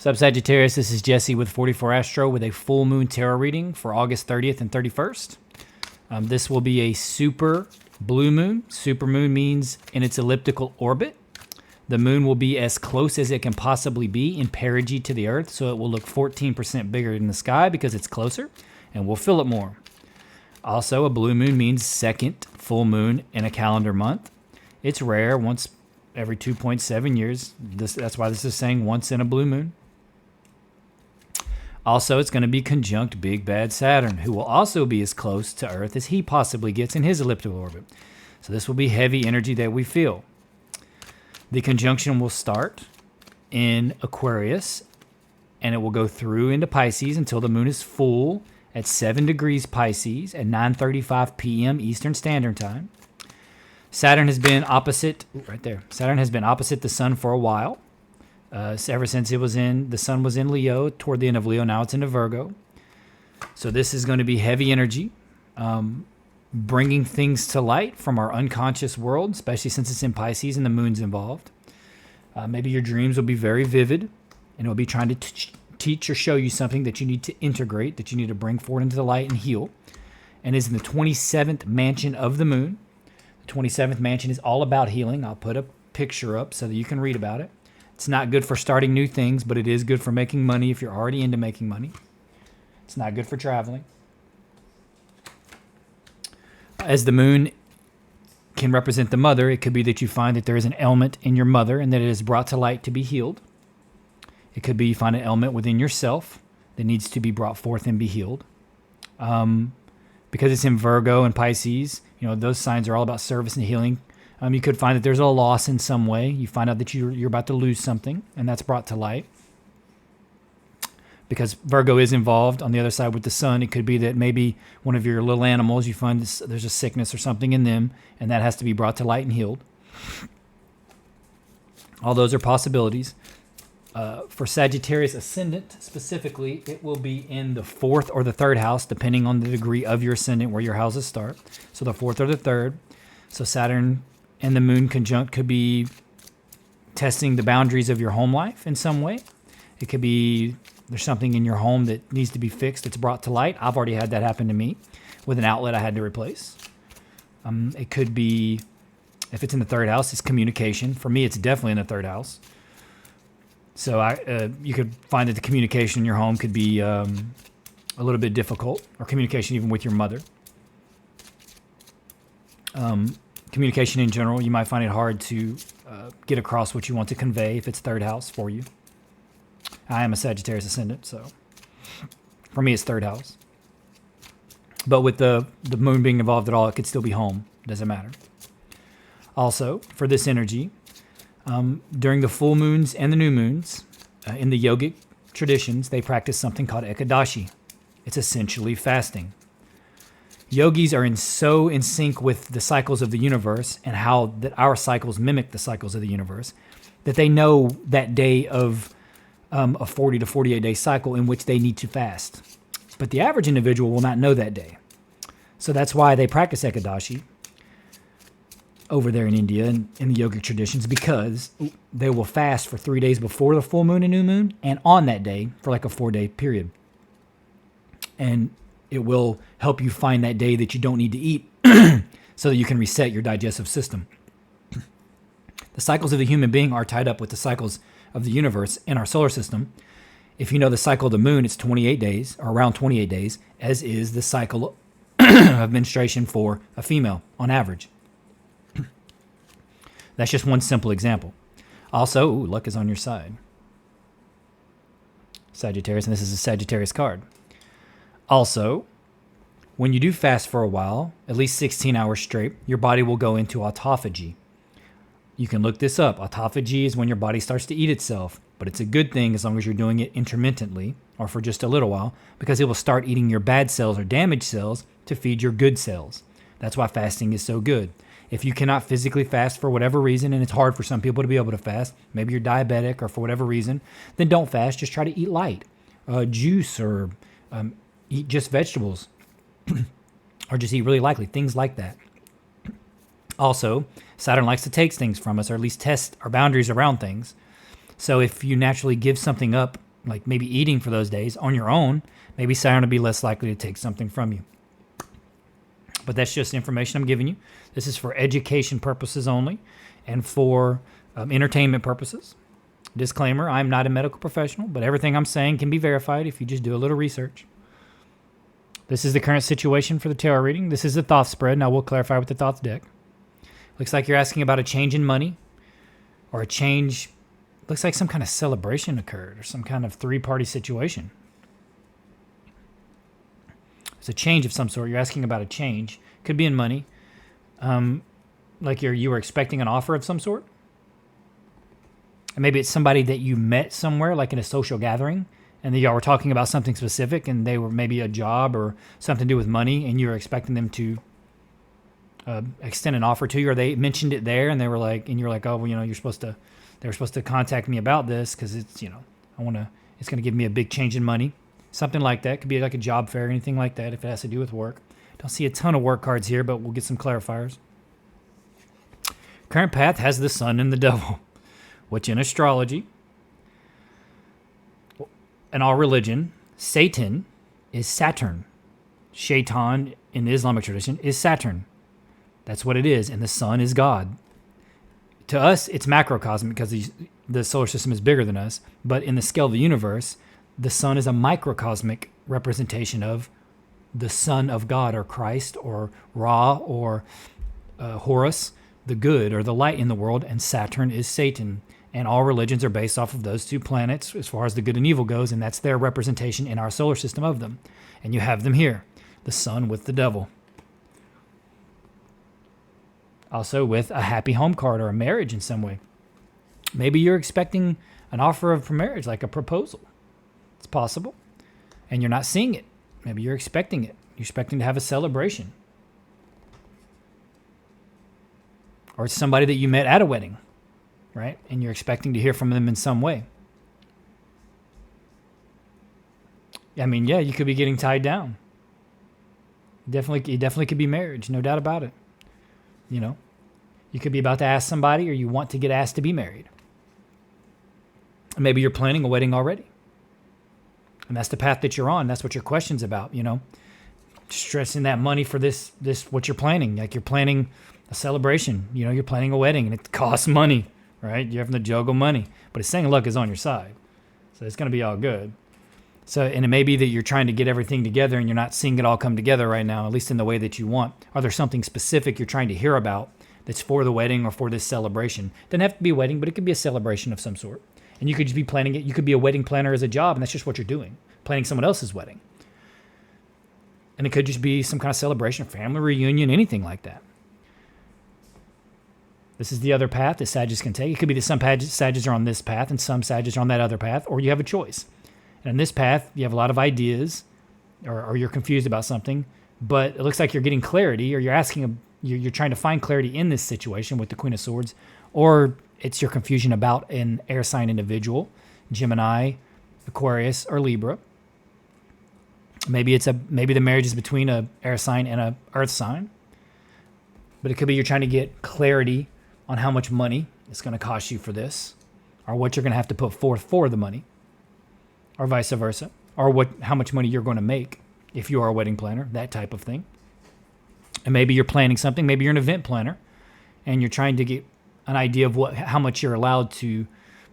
What's up, Sagittarius? This is Jesse with 44 Astro with a full moon tarot reading for August 30th and 31st. This will be a super blue moon. Super moon means in its elliptical orbit. The moon will be as close as it can possibly be in perigee to the Earth, so it will look 14% bigger in the sky because it's closer, and we'll feel it more. Also, a blue moon means second full moon in a calendar month. It's rare, once every 2.7 years. That's why this is saying once in a blue moon. Also, it's going to be conjunct Big Bad Saturn, who will also be as close to Earth as he possibly gets in his elliptical orbit. So this will be heavy energy that we feel. The conjunction will start in Aquarius, and it will go through into Pisces until the moon is full at 7 degrees Pisces at 9:35 p.m. Eastern Standard Time. Saturn has been opposite, right there. Saturn has been opposite the sun for a while. Ever since the sun was in Leo, toward the end of Leo, now it's into Virgo. So this is going to be heavy energy, bringing things to light from our unconscious world, especially since it's in Pisces and the moon's involved. Maybe your dreams will be very vivid, and it will be trying to teach or show you something that you need to integrate, that you need to bring forward into the light and heal. And is in the 27th mansion of the moon. The 27th mansion is all about healing. I'll put a picture up so that you can read about it. It's not good for starting new things, but it is good for making money if you're already into making money. It's not good for traveling. As the moon can represent the mother, it could be that you find that there is an ailment in your mother and that it is brought to light to be healed. It could be you find an ailment within yourself that needs to be brought forth and be healed. Because it's in Virgo and Pisces, those signs are all about service and healing. You could find that there's a loss in some way. You find out that you're about to lose something, and that's brought to light. Because Virgo is involved on the other side with the sun, it could be that maybe one of your little animals, you find there's a sickness or something in them, and that has to be brought to light and healed. All those are possibilities. For Sagittarius ascendant specifically, it will be in the 4th or the 3rd house, depending on the degree of your ascendant, where your houses start. So the 4th or the 3rd. So Saturn and the moon conjunct could be testing the boundaries of your home life in some way. It could be there's something in your home that needs to be fixed that's brought to light. I've already had that happen to me with an outlet I had to replace. It could be, if it's in the 3rd house, it's communication. For me, it's definitely in the 3rd house. So you could find that the communication in your home could be a little bit difficult, or communication even with your mother. Communication in general, you might find it hard to get across what you want to convey if it's 3rd house for you. I am a Sagittarius ascendant, so for me it's 3rd house. But with the moon being involved at all, it could still be home. Doesn't matter. Also, for this energy, during the full moons and the new moons, in the yogic traditions, they practice something called ekadashi. It's essentially fasting. Yogis are so in sync with the cycles of the universe and how that our cycles mimic the cycles of the universe that they know that day of a 40 to 48 day cycle in which they need to fast. But the average individual will not know that day. So that's why they practice ekadashi over there in India and in the yogic traditions, because they will fast for 3 days before the full moon and new moon and on that day for like a 4-day period. And it will help you find that day that you don't need to eat so that you can reset your digestive system. The cycles of the human being are tied up with the cycles of the universe in our solar system. If you know the cycle of the moon, it's 28 days, or around 28 days, as is the cycle of menstruation for a female on average. That's just one simple example. Also, luck is on your side. Sagittarius, and this is a Sagittarius card. Also, when you do fast for a while, at least 16 hours straight, your body will go into autophagy. You can look this up. Autophagy is when your body starts to eat itself, but it's a good thing as long as you're doing it intermittently or for just a little while, because it will start eating your bad cells or damaged cells to feed your good cells. That's why fasting is so good. If you cannot physically fast for whatever reason, and it's hard for some people to be able to fast, maybe you're diabetic or for whatever reason, then don't fast. Just try to eat light, juice, or eat just vegetables, or just eat really lightly, things like that. Also, Saturn likes to take things from us, or at least test our boundaries around things. So if you naturally give something up like maybe eating for those days on your own, maybe Saturn will be less likely to take something from you. But that's just information I'm giving you. This is for education purposes only and for entertainment purposes. Disclaimer, I'm not a medical professional, but everything I'm saying can be verified if you just do a little research. This is the current situation for the tarot reading. This is the thought spread, and I will clarify with the thoughts deck. Looks like you're asking about a change in money or a change. Looks like some kind of celebration occurred or some kind of three-party situation. It's a change of some sort. You're asking about a change. Could be in money. Like you were expecting an offer of some sort. And maybe it's somebody that you met somewhere, like in a social gathering, and y'all were talking about something specific, and they were maybe a job or something to do with money, and you were expecting them to extend an offer to you, or they mentioned it there, and they were like, and you're like, oh, well, they were supposed to contact me about this because it's, it's going to give me a big change in money, something like that. Could be like a job fair, anything like that, if it has to do with work. Don't see a ton of work cards here, but we'll get some clarifiers. Current path has the sun and the devil, which in astrology and all religion, Satan is Saturn. Shaitan in the Islamic tradition is Saturn. That's what it is, and the sun is God. To us, it's macrocosmic because the solar system is bigger than us, but in the scale of the universe, the sun is a microcosmic representation of the Son of God, or Christ, or Ra, or Horus, the good or the light in the world, and Saturn is Satan. And all religions are based off of those two planets as far as the good and evil goes, and that's their representation in our solar system of them. And you have them here, the sun with the devil. Also with a happy home card or a marriage in some way. Maybe you're expecting an offer of marriage, like a proposal. It's possible. And you're not seeing it. Maybe you're expecting it. You're expecting to have a celebration. Or it's somebody that you met at a wedding, right? And you're expecting to hear from them in some way. I mean, yeah, you could be getting tied down. It definitely could be marriage, no doubt about it. You could be about to ask somebody, or you want to get asked to be married. And maybe you're planning a wedding already. And that's the path that you're on. That's what your question's about, stressing that money for this, what you're planning. Like you're planning a celebration, you're planning a wedding, and it costs money, right? You're having to juggle money, but it's saying luck is on your side. So it's going to be all good. So, and it may be that you're trying to get everything together and you're not seeing it all come together right now, at least in the way that you want. Are there something specific you're trying to hear about that's for the wedding or for this celebration? It doesn't have to be a wedding, but it could be a celebration of some sort. And you could just be planning it. You could be a wedding planner as a job, and that's just what you're doing, planning someone else's wedding. And it could just be some kind of celebration, family reunion, anything like that. This is the other path that Sagittarius can take. It could be that some Sagittarius are on this path and some Sagittarius are on that other path, or you have a choice. And in this path, you have a lot of ideas, or you're confused about something, but it looks like you're getting clarity, or you're trying to find clarity in this situation with the Queen of Swords, or it's your confusion about an air sign individual, Gemini, Aquarius, or Libra. Maybe the marriage is between a air sign and a earth sign, but it could be you're trying to get clarity on how much money it's going to cost you for this, or what you're going to have to put forth for the money, or vice versa, or how much money you're going to make if you are a wedding planner, that type of thing. And maybe you're planning something. Maybe you're an event planner, and you're trying to get an idea of how much you're allowed to,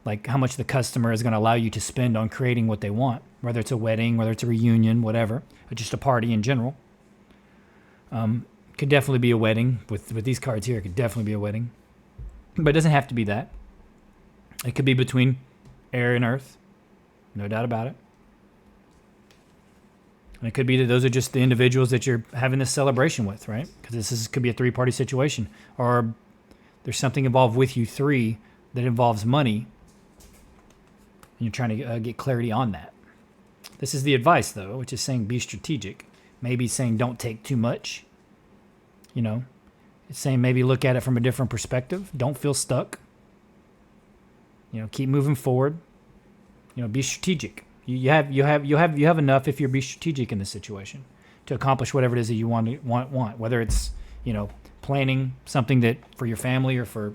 like how much the customer is going to allow you to spend on creating what they want, whether it's a wedding, whether it's a reunion, whatever, or just a party in general. Could definitely be a wedding. With these cards here, it could definitely be a wedding. But it doesn't have to be that. It could be between air and earth. No doubt about it. And it could be that those are just the individuals that you're having this celebration with, right? Because this could be a three-party situation. Or there's something involved with you three that involves money. And you're trying to get clarity on that. This is the advice, though, which is saying be strategic. Maybe saying don't take too much. It's saying maybe look at it from a different perspective. Don't feel stuck. Keep moving forward. Be strategic. You have enough if you be strategic in this situation to accomplish whatever it is that you want. Whether it's planning something that for your family or for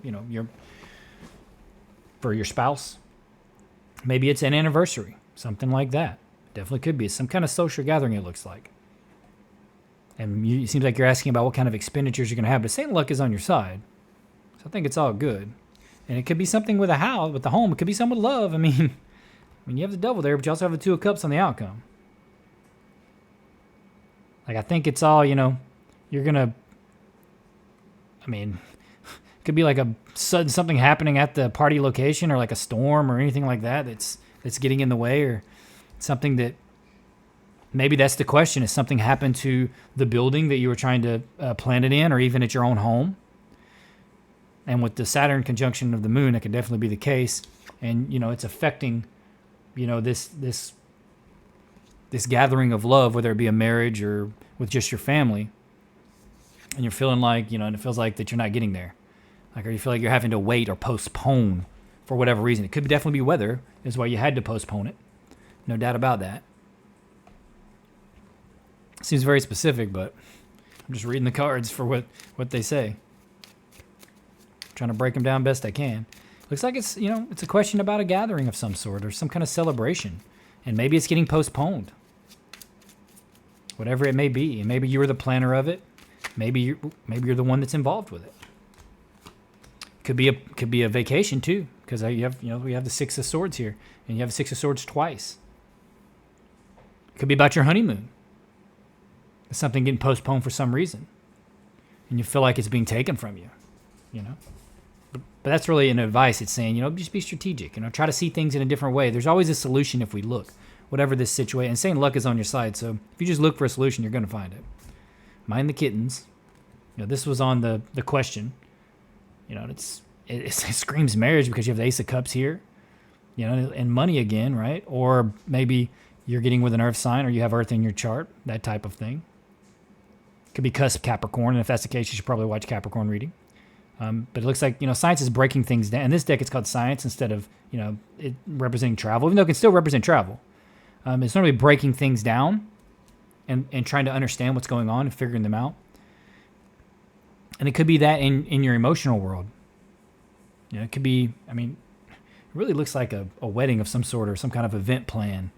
your spouse. Maybe it's an anniversary. Something like that. Definitely could be. It's some kind of social gathering, it looks like. And it seems like you're asking about what kind of expenditures you're going to have, but Saint Luck is on your side. So I think it's all good. And it could be something with a house, with the home. It could be something with love. I mean, you have the devil there, but you also have the Two of Cups on the outcome. Like, I think it's all, you're going to, it could be like a sudden something happening at the party location, or like a storm or anything like that that's getting in the way, or something that, maybe that's the question. Is something happened to the building that you were trying to plant it in, or even at your own home? And with the Saturn conjunction of the moon, that could definitely be the case. And, it's affecting, this gathering of love, whether it be a marriage or with just your family. And you're feeling like, and it feels like that you're not getting there. Like, or you feel like you're having to wait or postpone for whatever reason. It could definitely be weather is why you had to postpone it. No doubt about that. Seems very specific, but I'm just reading the cards for what they say. Trying to break them down best I can. Looks like it's, it's a question about a gathering of some sort or some kind of celebration. And maybe it's getting postponed. Whatever it may be. And maybe you were the planner of it. Maybe you're the one that's involved with it. Could be a vacation too, because we have the Six of Swords here, and you have the Six of Swords twice. It could be about your honeymoon. Something getting postponed for some reason, and you feel like it's being taken from you. But that's really an advice. It's saying, just be strategic. Try to see things in a different way. There's always a solution if we look, whatever this situation. And Saint Luck is on your side, so if you just look for a solution, you're going to find it. Mind the kittens. This was on the question. It screams marriage because you have the Ace of Cups here, and money again, right? Or maybe you're getting with an Earth sign, or you have Earth in your chart, that type of thing. Could be cusp Capricorn, and if that's the case, you should probably watch Capricorn reading. But it looks like, science is breaking things down. In this deck, it's called science instead of, it representing travel, even though it can still represent travel. It's normally breaking things down and trying to understand what's going on and figuring them out. And it could be that in your emotional world. It could be, it really looks like a wedding of some sort or some kind of event plan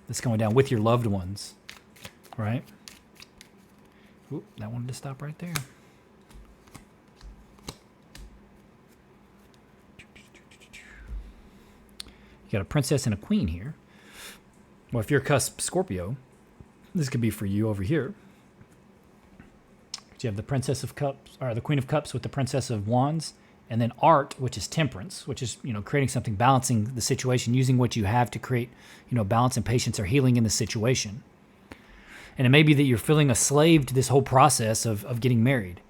that's going down with your loved ones, right? Oop, that wanted to stop right there. You got a princess and a queen here. Well, if you're cusp Scorpio, this could be for you over here. You have the Princess of Cups, or the Queen of Cups with the Princess of Wands, and then Art, which is temperance, which is, creating something, balancing the situation, using what you have to create, balance and patience or healing in the situation. And it may be that you're feeling a slave to this whole process of getting married,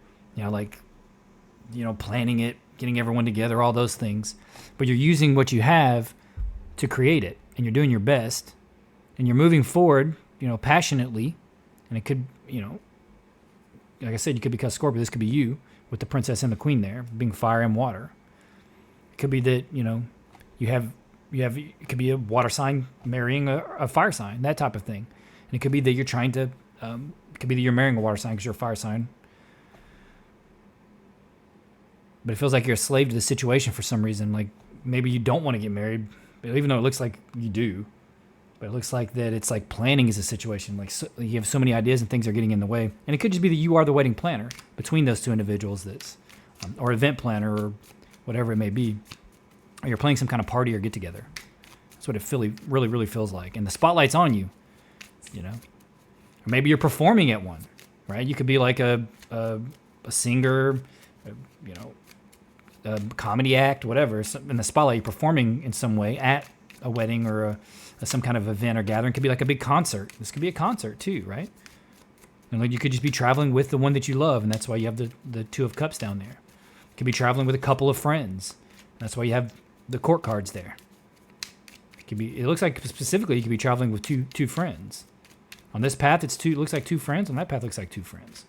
planning it, getting everyone together, all those things. But you're using what you have to create it, and you're doing your best, and you're moving forward, passionately. And it could, like I said, you could be Scorpio. This could be you with the princess and the queen there, being fire and water. It could be that, it could be a water sign marrying a fire sign, that type of thing. And it could be that you're trying to, it could be that you're marrying a water sign because you're a fire sign. But it feels like you're a slave to the situation for some reason. Like maybe you don't want to get married, even though it looks like you do. But it looks like that it's like planning is a situation. Like you have so many ideas and things are getting in the way. And it could just be that you are the wedding planner between those two individuals, that's or event planner or whatever it may be. Or you're planning some kind of party or get together. That's what it really feels like. And the spotlight's on you, Or maybe you're performing at one, right? You could be like a singer, a comedy act, whatever. In the spotlight, you're performing in some way at a wedding or some kind of event or gathering. It could be like a big concert. This could be a concert too, right? And like you could just be traveling with the one that you love, and that's why you have the Two of Cups down there. You could be traveling with a couple of friends. That's why you have the court cards there. It looks like specifically you could be traveling with two friends. On this path, it looks like two friends. On that path, it looks like two friends.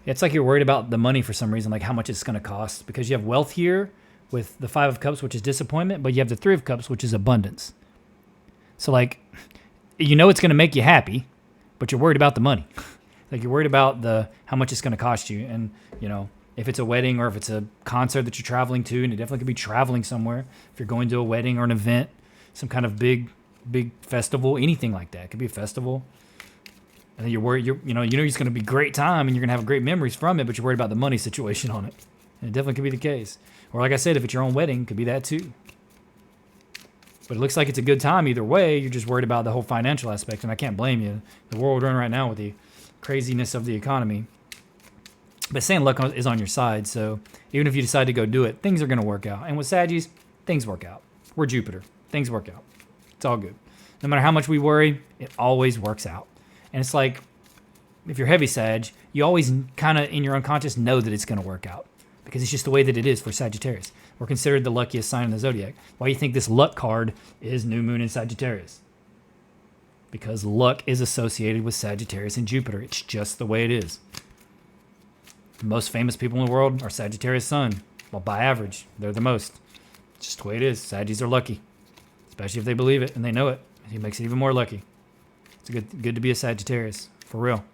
It's like you're worried about the money for some reason, like how much it's going to cost, because you have wealth here with the Five of Cups, which is disappointment, but you have the Three of Cups, which is abundance. So like, it's going to make you happy, but you're worried about the money. Like you're worried about how much it's going to cost you. And, if it's a wedding or if it's a concert that you're traveling to, and it definitely could be traveling somewhere. If you're going to a wedding or an event, some kind of big festival, anything like that. It could be a festival. And then you're worried, it's going to be a great time and you're going to have great memories from it, but you're worried about the money situation on it. And it definitely could be the case. Or like I said, if it's your own wedding, it could be that too. But it looks like it's a good time either way. You're just worried about the whole financial aspect, and I can't blame you. The world we're in right now with the craziness of the economy. But saying luck is on your side, so even if you decide to go do it, things are going to work out. And with Saggies, things work out. We're Jupiter. Things work out. It's all good. No matter how much we worry, it always works out. And it's like, if you're heavy Sag, you always kind of in your unconscious know that it's going to work out. Because it's just the way that it is for Sagittarius. We're considered the luckiest sign in the zodiac. Why do you think this luck card is New Moon in Sagittarius? Because luck is associated with Sagittarius and Jupiter. It's just the way it is. The most famous people in the world are Sagittarius Sun. Well, by average, they're the most. It's just the way it is. Saggies are lucky. Especially if they believe it and they know it. It makes it even more lucky. It's good to be a Sagittarius. For real.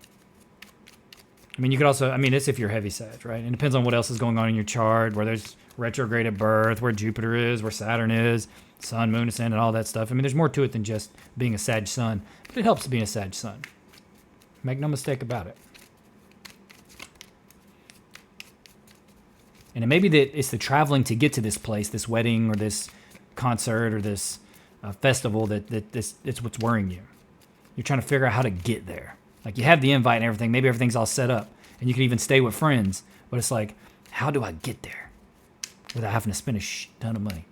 I mean, you could also, it's if you're heavy Sag, right? And it depends on what else is going on in your chart, where there's retrograde at birth, where Jupiter is, where Saturn is, Sun, Moon, Ascendant, and all that stuff. I mean, there's more to it than just being a Sag Sun, but it helps being a Sag Sun. Make no mistake about it. And it may be that it's the traveling to get to this place, this wedding or this concert or this festival it's what's worrying you. You're trying to figure out how to get there. Like you have the invite and everything. Maybe everything's all set up and you can even stay with friends. But it's like, how do I get there without having to spend a ton of money?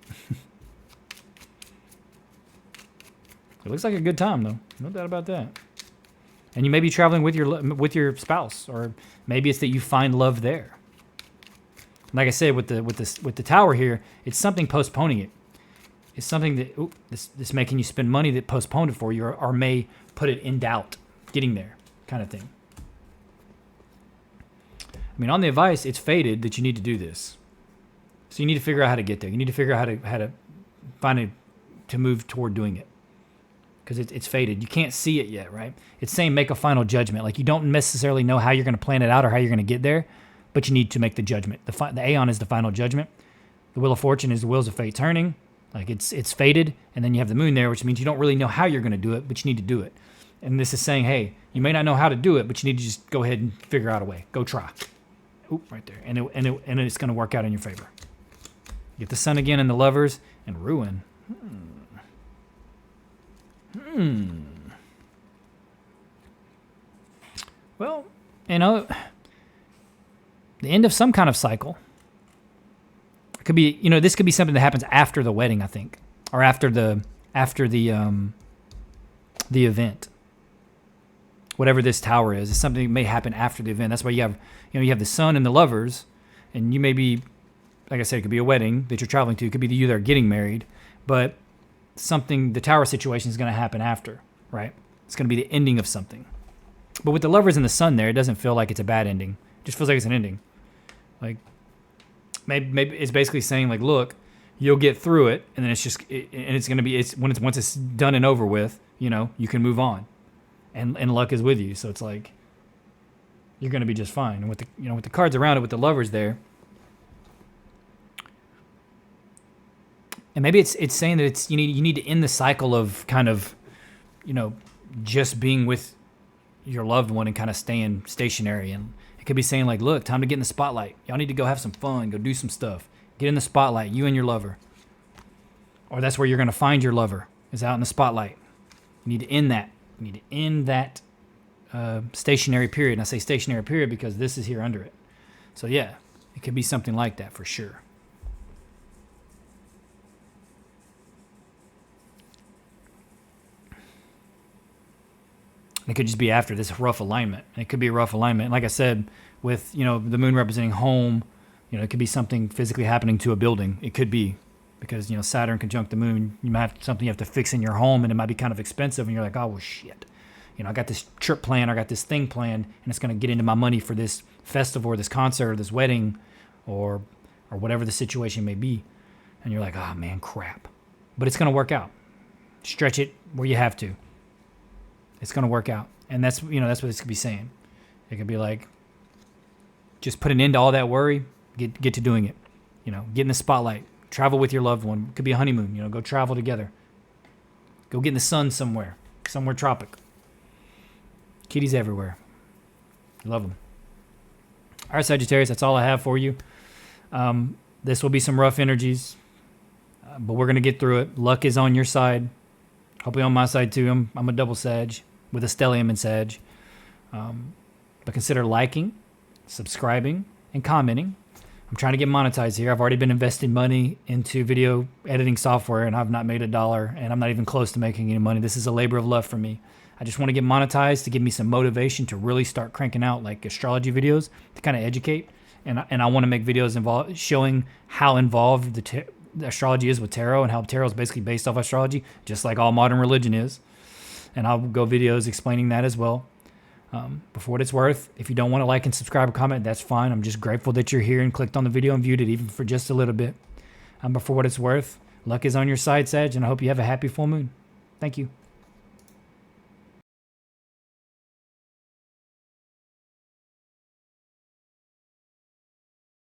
It looks like a good time though. No doubt about that. And you may be traveling with your spouse, or maybe it's that you find love there. Like I said, with the tower here, it's something postponing it. It's something that this making you spend money that postponed it for you, or may put it in doubt, getting there, kind of thing. I mean, on the advice, it's fated that you need to do this, so you need to figure out how to get there. You need to figure out how to find it to move toward doing it, because it's fated. You can't see it yet, right? It's saying make a final judgment. Like you don't necessarily know how you're going to plan it out or how you're going to get there. But you need to make the judgment. The Aeon is the final judgment. The Wheel of Fortune is the wheels of fate turning. Like it's fated. And then you have the moon there, which means you don't really know how you're going to do it, but you need to do it. And this is saying, hey, you may not know how to do it, but you need to just go ahead and figure out a way. Go try. Oop, right there. And it's going to work out in your favor. Get the Sun again in the Lovers and ruin. Well, the end of some kind of cycle. It could be, this could be something that happens after the wedding, I think, or after the event. Whatever this tower is something that may happen after the event. That's why you have the Sun and the Lovers, and you may be, like I said, it could be a wedding that you're traveling to. It could be you that are getting married, but the tower situation is going to happen after, right? It's going to be the ending of something. But with the Lovers and the Sun there, it doesn't feel like it's a bad ending. It just feels like it's an ending. Like maybe it's basically saying like, look, you'll get through it, and then it's going to be once it's done and over with, you can move on, and luck is with you. So it's like you're going to be just fine. And with the cards around it, with the Lovers there, and maybe it's saying that you need to end the cycle of kind of, just being with your loved one and kind of staying stationary. And it could be saying like, look, time to get in the spotlight. Y'all need to go have some fun, go do some stuff. Get in the spotlight, you and your lover. Or that's where you're going to find your lover, is out in the spotlight. You need to end that. You need to end that stationary period. And I say stationary period because this is here under it. So yeah, it could be something like that for sure. It could just be after this rough alignment. It could be a rough alignment. Like I said, with the moon representing home, it could be something physically happening to a building. It could be because Saturn conjunct the moon. You might have something you have to fix in your home, and it might be kind of expensive. And you're like, oh well, shit. I got this trip planned, I got this thing planned, and it's going to get into my money for this festival or this concert or this wedding, or whatever the situation may be. And you're like, oh man, crap. But it's going to work out. Stretch it where you have to. It's going to work out. And that's what this could be saying. It could be like, just put an end to all that worry. Get to doing it. Get in the spotlight. Travel with your loved one. It could be a honeymoon. Go travel together. Go get in the sun somewhere tropic. Kitties everywhere. Love them. All right, Sagittarius, that's all I have for you. This will be some rough energies, but we're going to get through it. Luck is on your side. Hopefully on my side too. I'm a double Sag with a stellium in Sag. But consider liking, subscribing, and commenting. I'm trying to get monetized here. I've already been investing money into video editing software, and I've not made $1, and I'm not even close to making any money. This is a labor of love for me. I just want to get monetized to give me some motivation to really start cranking out like astrology videos to kind of educate. And I want to make videos showing how involved the astrology is with tarot and how tarot is basically based off astrology, just like all modern religion is. And I'll go videos explaining that as well. But for what it's worth, if you don't want to like and subscribe or comment, that's fine. I'm just grateful that you're here and clicked on the video and viewed it, even for just a little bit. But for what it's worth, luck is on your side, Sag, and I hope you have a happy full moon. Thank you.